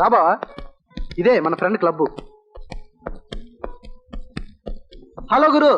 రాబా, ఇదే మన friend club. Hello గురు.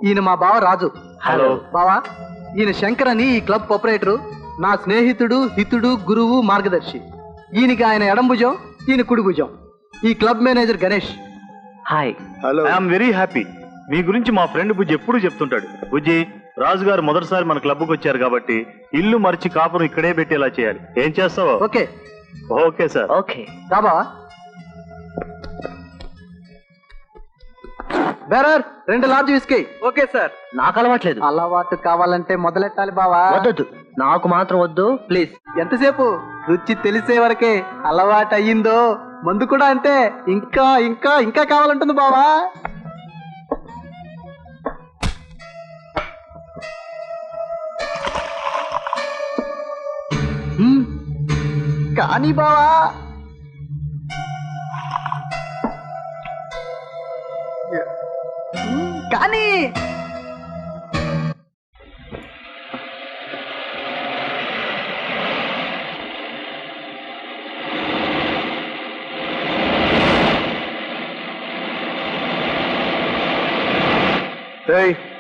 ఈయన మా బావ రాజు. హలో బావా, ఈయన శంకర్ అని ఈ క్లబ్ ప్రొపరేటరు, నా స్నేహితుడు, హితుడు, గురువు, మార్గదర్శి. ఈయనకి ఆయన ఎడం భుజం, ఈయన కుడి భుజం. ఈ club manager Ganesh. Hi. Hello. I'm very happy. మీ గురించి మా ఫ్రెండ్ బుజ్జి ఎప్పుడు చెప్తుంటాడు. బుజ్జి, రాజు గారు మొదటిసారి మన క్లబ్కి వచ్చారు కాబట్టి ఇల్లు మర్చి కాపురం ఇక్కడే పెట్టేలా చేయాలి. ఏం చేస్తావో? Okay okay sir. ఓకే రాబా. Bearer 2 large whisky. Okay sir. నాకు అలవాట్లేదు. అలవాటు కావాలంటే మొదలెట్టాలి బావా. వద్దు, నాకు మాత్రం వద్దు ప్లీజ్. ఎంతసేపు? రుచి తెలిసే వరకే. అలవాటు అయ్యిందో మందు కూడా అంతే. ఇంకా ఇంకా ఇంకా కావాలంటుంది బావా. కానీ బావా, కానీ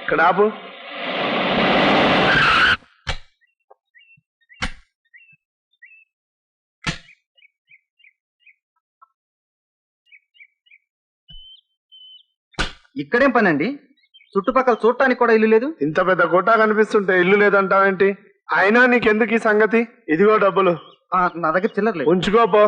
ఇక్కడ ఆపు. ఇక్కడేం పని అండి? చుట్టుపక్కల చూడటానికి కూడా ఇల్లు లేదు. ఇంత పెద్ద కోటా కనిపిస్తుంటే ఇల్లు లేదంటావేంటి? అయినా నీకెందుకు ఈ సంగతి? ఇదిగో డబ్బులు. నా దగ్గర చిల్లర లేదు. ఉంచుకోపో.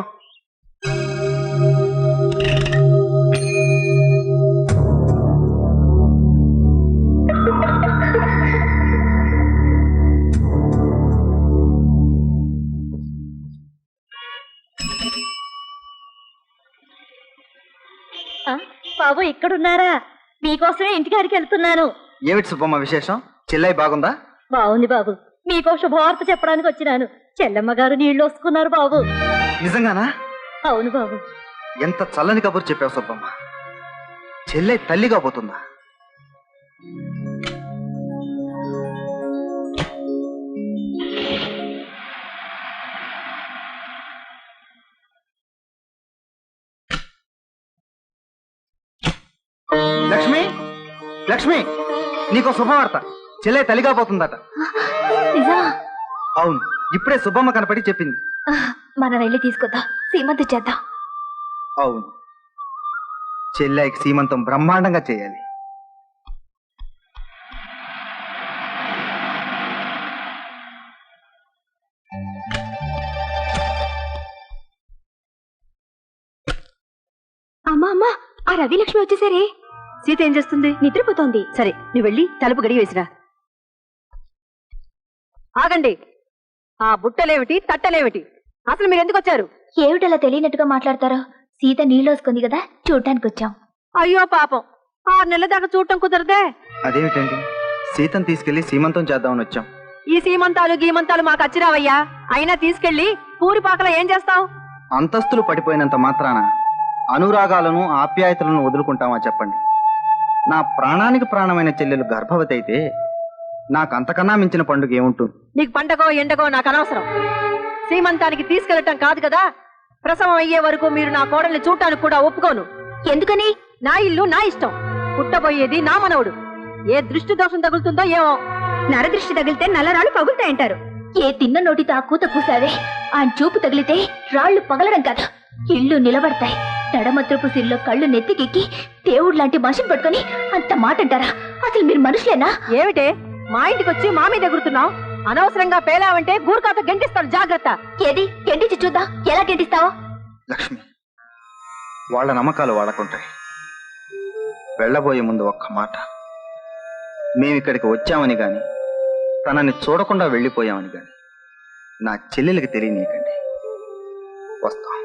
బాబు ఇక్కడున్నారా? మీకోసమే ఇంటికాడికి వెళ్తున్నాను. ఏమిటి సుబ్బమ్మ విశేషం? చెల్లై బాగుందా? బాగుంది బాబు. మీకో శుభవార్త చెప్పడానికి వచ్చినాను. చెల్లమ్మ గారు నీళ్లు వస్తున్నారు బాబు. నిజంగానా? అవును బాబు. ఎంత చల్లని కబురు చెప్పావు సుబ్బమ్మ. చెల్లై తల్లిగా పోతుందా? లక్ష్మి, లక్ష్మి, నీకో శుభవార్త. చెల్లె తల్లిగా పోతుందట. అవును, ఇప్పుడే సుబ్బమ్మ కనపడి చెప్పింది. మనం వెళ్ళి తీసుకొద్దాం, సీమంతం చేద్దాం. అవును, చెల్లెకి సీమంతం బ్రహ్మాండంగా చేయాలి. అమ్మా అమ్మా, ఆ రవి లక్ష్మి వచ్చేసరే. సీత ఏం చేస్తుంది? నిద్రపోతోంది. సరే, నువ్వు వెళ్ళి తలుపు గడిగి వేసిరా. ఆగండి. ఆ బుట్టలేమిటి, తట్టలేమిటి? అసలు మీరు ఎందుకు వచ్చారు? ఏమిటలా తెలియనట్టుగా మాట్లాడతారో? సీత నీళ్ళోసుకుంది కదా, చూడటానికి వచ్చాం. అయ్యో పాపం, 6 నెలల దాకా చూడటం కుదరదే. అదేమిటండి, సీతను తీసుకెళ్లి సీమంతం చేద్దామని వచ్చాం. ఈ సీమంతాలు గీమంతాలు మాకు అచ్చిరావయ్యా. అయినా తీసుకెళ్లి పూరిపాకలో ఏం చేస్తావు? అంతస్తులు పడిపోయినంత మాత్రాన అనురాగాలను, ఆప్యాయతలను వదులుకుంటామా చెప్పండి? నా ప్రాణానికి ప్రాణమైన చెల్లెలు గర్భవతి అయితే నాకు అంతకన్నా మించిన పండుగ ఏముంటుంది? నీకు పండగో ఎండగో నాకు అనవసరం. సీమంతానికి తీసుకెళ్లటం కాదు కదా, ప్రసవం అయ్యే వరకు మీరు నా కోడల్ని చూడటానికి కూడా ఒప్పుకోను. ఎందుకని? నా ఇల్లు నా ఇష్టం. పుట్టబోయేది నా మనవడు. ఏ దృష్టి దోషం తగులుతుందో ఏమో. నరదృష్టి తగిలితే నల్లరాళ్ళు పగులుతాయంటారు. ఏ తిన్న నోటితో ఆ కూత కూసావే, ఆయన చూపు తగిలితే రాళ్లు పగలడం కదా, ఇల్లు నిలబడతాయి. తడమత్రపు సిరిలో కళ్ళు నెత్తికెక్కి దేవుడు లాంటి మనిషిని పట్టుకొని అంత మాట అంటారా? అసలు మీరు మనుషులేనా? ఏమిటే మా ఇంటికి వచ్చి మా మీద ఎగురుతున్నావు? అనవసరంగా పేలావంటే గూర్ఖాతో గెంటిస్తాను, జాగ్రత్త. ఏది గెంటించి చూద్దాం, ఎలా గెంటిస్తావో. లక్ష్మి, వాళ్ళ నమ్మకాలు వాళ్ళకుంటాయి. వెళ్ళబోయే ముందు ఒక్క మాట. మేమిక్కడికి వచ్చామని గాని, తనని చూడకుండా వెళ్ళిపోయామని గాని నా చెల్లెలకి తెలియనీయకండి. వస్తాం.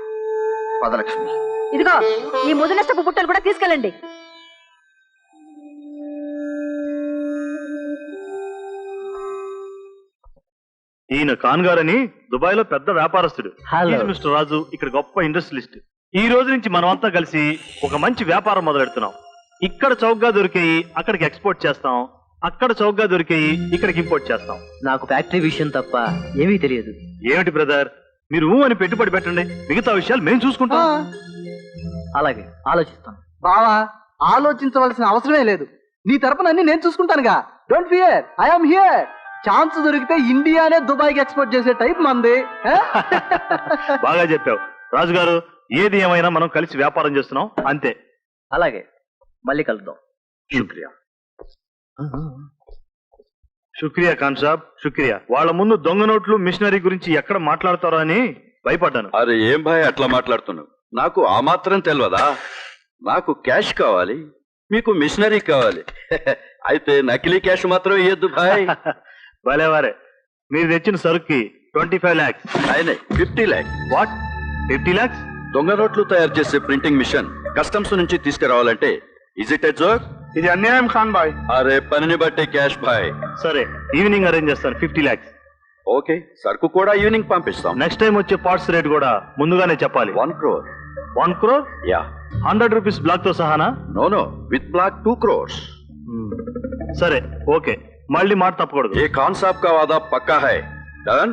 పదలక్ష్మి. ఇదిగో ఈ ముదనష్టపు బుట్టలు కూడా తీసుకెళ్ళండి. ఈయన ఖాన్ గారని దుబాయ్ లో పెద్ద వ్యాపారస్తుడు. Hello. He is మిస్టర్ రాజు, ఇక్కడ గొప్ప ఇండస్ట్రియలిస్ట్. ఈ రోజు నుంచి మనమంతా కలిసి ఒక మంచి వ్యాపారం మొదలెడుతున్నాం. ఇక్కడ చౌకగా దొరికేయి అక్కడికి ఎక్స్పోర్ట్ చేస్తాం. అక్కడ చౌకగా దొరికేయి ఇక్కడికి ఇంపోర్ట్ చేస్తాం. నాకు ఫ్యాక్టరీ విషయం తప్ప ఏమీ తెలియదు. ఏమిటి బ్రదర్, మీరు ఊ అని పెట్టుబడి పెట్టండి, మిగతా విషయాలు మేము చూసుకుంటాం. అలాగే ఆలోచిస్తాను. బావా ఆలోచించవలసిన అవసరమే లేదు. నీ తరపున అన్ని నేను చూసుకుంటానుగా. Don't fear, I'm here. Chance దొరికితే ఇండియానే దుబాయ్కి ఎక్స్పోర్ట్ చేసే టైప్ మంది. బాగా చెప్పావు రాజుగారు. ఏది ఏమైనా మనం కలిసి వ్యాపారం చేస్తున్నాం అంతే. అలాగే మళ్ళీ కలుద్దాం. శుక్రియా. శుక్రియా ఖాన్ సాబ్, శుక్రియా. వాళ్ళ ముందు దొంగ నోట్లు మిషనరీ గురించి ఎక్కడ మాట్లాడతారో అని భయపడ్డాను. అరే ఏం భాయ్ అట్లా మాట్లాడుతున్నావు? నాకు ఆ మాత్రం తెలియదా? నాకు క్యాష్ కావాలి, మీకు మిషనరీ కావాలి. అయితే నకిలీ క్యాష్ మాత్రం ఇయ్యద్దు భాయ్. భలేవారే, మీరు తెచ్చిన సరుక్కి 25 lakhs. ఆయనే 50 lakhs. What, 50 lakhs? దొంగ నోట్లు తయారు చేసే ప్రింటింగ్ మిషన్ కస్టమ్స్ నుంచి తీసుకురావాలంటే ఇజ్ ఇట్ ఎ జోక్? ఇది అన్యాయం ఖాన్ బాయ్. అరే పనిని బట్టే క్యాష్ భాయ్. సరే, ఈవినింగ్ అరేంజ్ చేస్తాను. 50 lakhs. ఓకే, సరుకు కూడా ఈవినింగ్ పంపిస్తాం. నెక్స్ట్ టైం వచ్చే పార్ట్స్ రేట్ కూడా ముందుగానే చెప్పాలి. 1 crore. 1 crore? Yeah. 100 rupees black తో సహానా? No with black 2 crores. సరే ఓకే, మళ్ళీ మాట తప్పకూడదు. ఏ ఖాన్ సాబ్ కా వాదా పక్కా హై. డన్.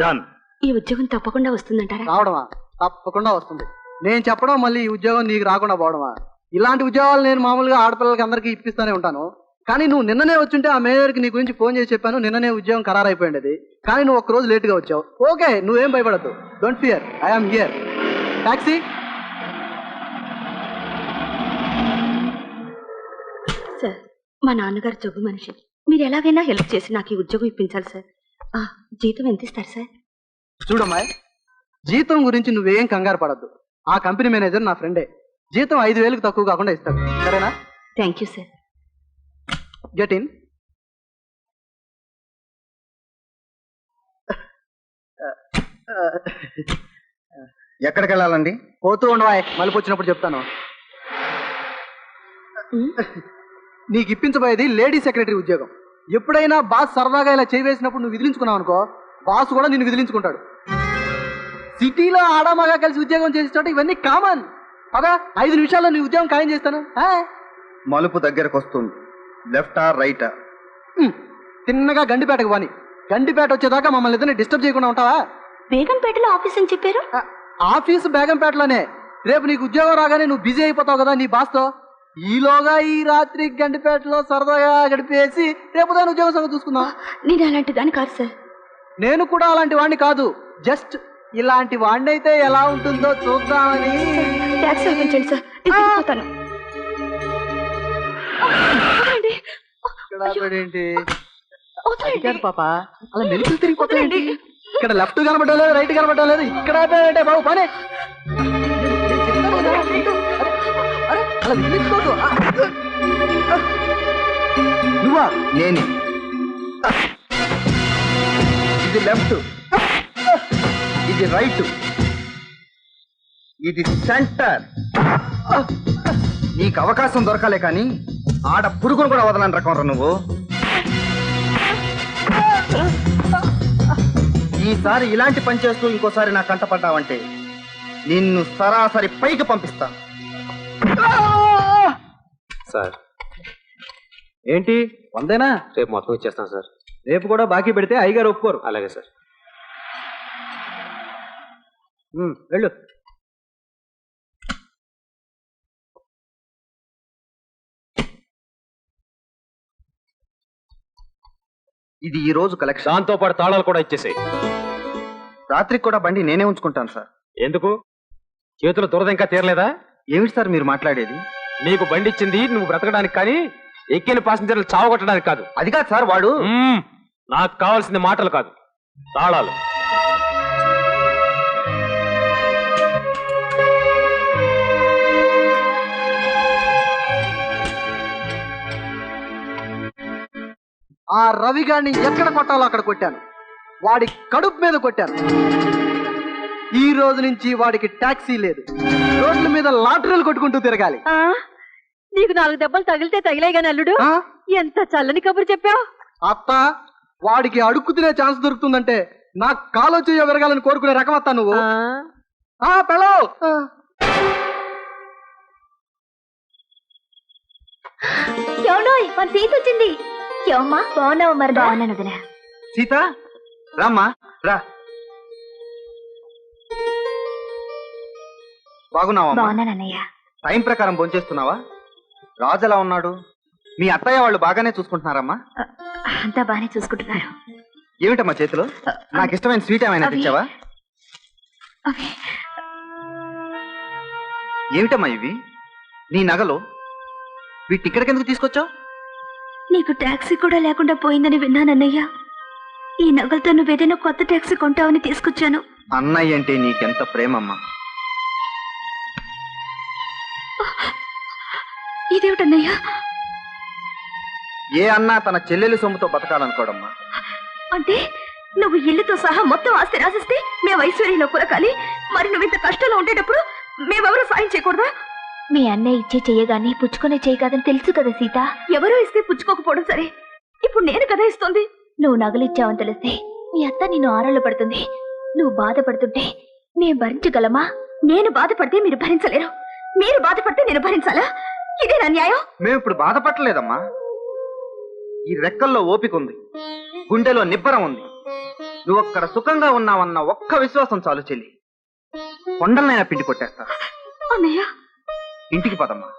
డన్. ఈ ఉద్యోగం తప్పకుండా వస్తుందంటారా? రావడమా? తప్పకుండా వస్తుంది. నేను చెప్పడం మళ్ళీ ఈ ఉద్యోగం నీకు రాకుండా పోవడమా? ఇలాంటి ఉద్యోగాలు నేను మామూలుగా ఆడపిల్లలకి అందరికీ ఇప్పిస్తూనే ఉంటాను. కానీ నువ్వు నిన్ననే వచ్చుంటే ఆ మేనేజర్కి నీ గురించి ఫోన్ చేసి చెప్పాను. నిన్ననే ఉద్యోగం ఖరారైపోయింది. కానీ నువ్వు ఒక్క రోజు లేట్గా వచ్చావు. ఓకే, నువ్వేం భయపడద్దు. Don't fear, I'm here. Taxi. Sir, మా నాన్నగారు జబ్బు మనిషి. మీరు ఎలాగైనా హెల్ప్ చేసి నాకు ఈ ఉద్యోగం ఇప్పించాలి సార్. జీతం ఎంత ఇస్తారు సార్? చూడమ్మాయి, జీతం గురించి నువ్వేం కంగారు పడద్దు. ఆ కంపెనీ మేనేజర్ నా ఫ్రెండే. జీతం 5,000కి తక్కువ కాకుండా ఇస్తాడు. సరేనా? Thank you sir. Get in. ఎక్కడికి వెళ్ళాలండి? పోతూ ఉండవాయ్, మళ్ళీ వచ్చినప్పుడు చెప్తాను. నీకు ఇప్పించబోయేది లేడీ సెక్రటరీ ఉద్యోగం. ఎప్పుడైనా బాస్ సరదాగా ఇలా చేవేసినప్పుడు నువ్వు విదిలించుకున్నావు అనుకో, బాస్ కూడా నిన్ను విదిలించుకుంటాడు. సిటీలో ఆడామగా కలిసి ఉద్యోగం చేసేటట్టు ఇవన్నీ కామన్. అదా 5 నిమిషాల్లో నీ ఉద్యోగం ఖాయం చేస్తాను. మలుపు దగ్గరకు వస్తుంది. లెఫ్టా రైటా? తిన్నగా గండిపేటకు పోని. గండిపేట వచ్చేదాకా మమ్మల్ని ఇద్దరిని డిస్టర్బ్ చేయకుండా ఉంటావా? బేగంపేటలో ఆఫీస్ అని చెప్పారు. ఆఫీసు బేగంపేటలోనే. రేపు నీకు ఉద్యోగం రాగానే నువ్వు బిజీ అయిపోతావు కదా నీ బాస్తో. ఈలోగా ఈ రాత్రి గండిపేటలో సరదాగా గడిపేసి రేపు దాని ఉద్యోగం సంగతి చూసుకుందాం. నేను అలాంటి దాన్ని కాదు సార్. నేను కూడా అలాంటి వాడిని కాదు. జస్ట్ ఇలాంటి వాడిని అయితే ఎలా ఉంటుందో చూద్దామని. ట్యాక్సీ పంపించండి సార్, నేను వెళ్ళిపోతాను. ఏంటి పాప అలా మెరుపులు తిరిగిపోతాయండి? ఇక్కడ లెఫ్ట్ కనబడలేదు, రైట్ కనబడలేదు. ఇక్కడ అంటే బాబు పనే. అలా వినిపించుకోదు. నువ్వా? నేనే. ఇది లెఫ్ట్, ఇది రైట్, ఇది సెంటర్. నీకు అవకాశం దొరకాలే కానీ ఆడ పురుగును కూడా వదలని రకం రా నువ్వు. ఈసారి ఇలాంటి పని చేస్తూ ఇంకోసారి నా కంట పడ్డావంటే నిన్ను సరాసరి పైకి పంపిస్తాను. సార్ ఏంటి 100? రేపు మొత్తం ఇచ్చేస్తాను సార్. రేపు కూడా బాకీ పెడితే అయ్యగారు ఒప్పుకోరు. అలాగే సార్. వెళ్ళు. ఇది ఈ రోజు కలెక్షన్. దాంతో పాటు తాళాలు కూడా ఇచ్చేసాయి. రాత్రికి కూడా బండి నేనే ఉంచుకుంటాను సార్. ఎందుకు? చేతుల దురద ఇంకా తీరలేదా? ఏమిటి సార్ మీరు మాట్లాడేది? నీకు బండి ఇచ్చింది నువ్వు బ్రతకడానికి కానీ ఎక్కిన పాసింజర్లు చావగొట్టడానికి కాదు. అది కాదు సార్, వాడు. నాకు కావాల్సింది మాటలు కాదు, తాళాలు. ఆ రవి గారిని ఎక్కడ కొట్టాలో అక్కడ కొట్టాను. వాడి కడుపు మీద కొట్టాను. ఈ రోజు నుంచి వాడికి టాక్సీ లేదు. రోడ్ల మీద లాటరీలు కొట్టుకుంటూ తిరగాలి. నీకు 4 దెబ్బలు తగిలితే తగిలే గాని అల్లుడు, ఎంత చల్లని కబురు చెప్పావు. అత్త, వాడికి అడుక్కు తినే ఛాన్స్ దొరుకుతుందంటే నాకు కాలో చెయ్యో విరగాలని కోరుకునే రకం అత్త నువ్వు. పెళ్ళో ఎవడోయ్, మన సీట్ వచ్చింది. ఏమమ్మా బాగున్నావు మరి? బాగున్నాను వదినా. సీత రామ్మా రా. బాగున్నావా? బాగున్నానన్నయ్య. టైం ప్రకారం భోంచేస్తున్నావా? రాజు ఎలా ఉన్నాడు? మీ అత్తయ్య వాళ్ళు బాగానే చూసుకుంటున్నారమ్మా? అంతా బాగానే చూసుకుంటున్నారు. ఏమిటమ్మా చేతిలో? నాకు ఇష్టమైన స్వీట్ ఏమైనా తెచ్చావా? ఏమిటమ్మా ఇవి? నీ నగలు వీటి ఇక్కడికి ఎందుకు తీసుకొచ్చావు? నీకు టాక్సీ కూడా లేకుండా పోయిందని విన్నానన్నయ్య. ఈ నగలతో నువ్వేదైనా కొత్త టాక్సీ కొంటావని తీసుకొచ్చాను. అన్నయ్య అంటే నీకెంత ప్రేమమ్మా. ఇదేమిటన్నయ్యా? ఏ అన్నా తన చెల్లెలి సొమ్ముతో బతకాలనుకోడమ్మా. అంటే నువ్వు ఇల్లుతో సహా మొత్తం ఆస్తి రాసిస్తే మేము ఐశ్వర్యంలో కురకాలి, మరి నువ్వు ఇంత కష్టంలో ఉండేటప్పుడు మేమెవరూ సాయం చేయకూడదా? మీ అన్నయ్య ఇచ్చే చెయ్యగాని పుచ్చుకునే చెయ్యి కాదని తెలుసు కదా సీత. ఎవరో ఇస్తే పుచ్చుకోకపోవడం సరే, ఇప్పుడు నేను కదా ఇస్తుంది. నువ్వు నగలిచ్చావని తెలిస్తే మీ అత్త నిన్ను ఆరాళ్ళు పడుతుంది. నువ్వు బాధపడుతుంటే మేము భరించగలమా? నేను బాధపడితే మీరు భరించలేరు, మీరు బాధపడితే నేను భరించాలా? ఇదే నా న్యాయం? మేము ఇప్పుడు బాధపడలేదమ్మా. ఈ రెక్కల్లో ఓపిక ఉంది, గుండెలో నిబ్బరం ఉంది. నువ్వు అక్కడ సుఖంగా ఉన్నావన్న ఒక్క విశ్వాసం చాలు చెల్లి. కొండలనైనా పిండి కొట్టేస్తా. అన్నయ్య ఇంటికి పదమ్మా.